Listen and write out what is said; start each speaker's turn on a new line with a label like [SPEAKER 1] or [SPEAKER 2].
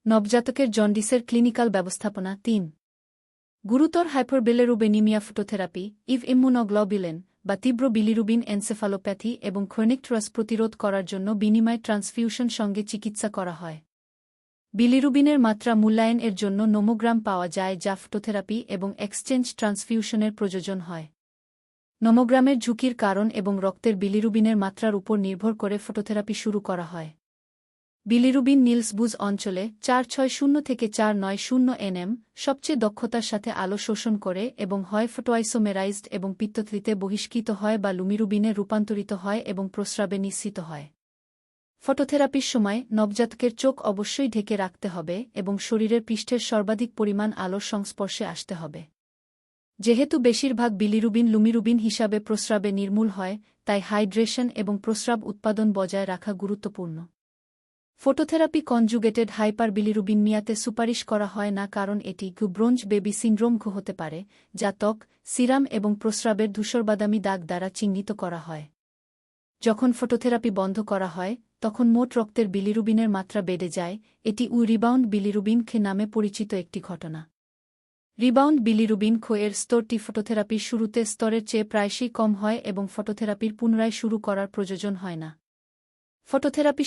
[SPEAKER 1] নবজাতকের জন্ডিসের ক্লিনিক্যাল ব্যবস্থাপনা ৩ গুরুতর হাইপারবিলিরুবিনিমিয়া ফটোথেরাপি ইমুনোগ্লোবুলিন বা তীব্র বিলিরুবিন এনসেফালোপ্যাথি এবং ক্রনিক ট্রাস প্রতিরোধ করার জন্য বিনিময় ট্রান্সফিউশন সঙ্গে চিকিৎসা করা হয়। বিলিরুবিনের মাত্রা মূল্যায়ন এর জন্য নোমোগ্রাম পাওয়া যায় যা ফটোথেরাপি এবং এক্সচেঞ্জ ট্রান্সফিউশনের প্রয়োজন হয়। নোমোগ্রামের ঝুঁকির কারণ এবং রক্তের বিলিরুবিনের মাত্রার উপর নির্ভর করে ফটোথেরাপি শুরু করা হয়। বিলিরুবিন নিলসবুজ অঞ্চলে 460 থেকে 490 nm সবচেয়ে দক্ষতার সাথে আলো শোষণ করে এবং হয় ফটোআইসোমেরাইজড এবং পিত্তথলিতে বহিষ্কৃত হয় বা লুমিরুবিনে রূপান্তরিত হয় এবং প্রস্রাবে নিঃসৃত হয়। ফটোথেরাপির সময় নবজাতকের চোখ অবশ্যই ঢেকে রাখতে হবে এবং শরীরের পৃষ্ঠের সর্বাধিক পরিমাণ আলোর সংস্পর্শে আসতে হবে। যেহেতু বেশিরভাগ বিলিরুবিন লুমিরুবিন হিসাবে প্রস্রাবে নির্মূল হয়, তাই হাইড্রেশন এবং প্রস্রাব উৎপাদন বজায় রাখা গুরুত্বপূর্ণ। ফটোথেরাপি কনজুগেটেড হাইপারবিলিরুবিনমিয়াতে সুপারিশ করা হয় না কারণ এটি ব্রোঞ্জ বেবি সিন্ড্রোম হতে পারে, যা ত্বক, সিরাম এবং প্রস্রাবের ধূসরবাদামি দাগ দ্বারা চিহ্নিত করা হয়। যখন ফটোথেরাপি বন্ধ করা হয়, তখন মোট রক্তের বিলিরুবিনের মাত্রা বেড়ে যায়। এটি রিবাউন্ড বিলিরুবিন নামে পরিচিত একটি ঘটনা। রিবাউন্ড বিলিরুবিন এর স্তরটি ফটোথেরাপির শুরুতে স্তরের চেয়ে প্রায়শই কম হয় এবং ফটোথেরাপির পুনরায় শুরু করার প্রয়োজন হয় না। ফটোথেরাপি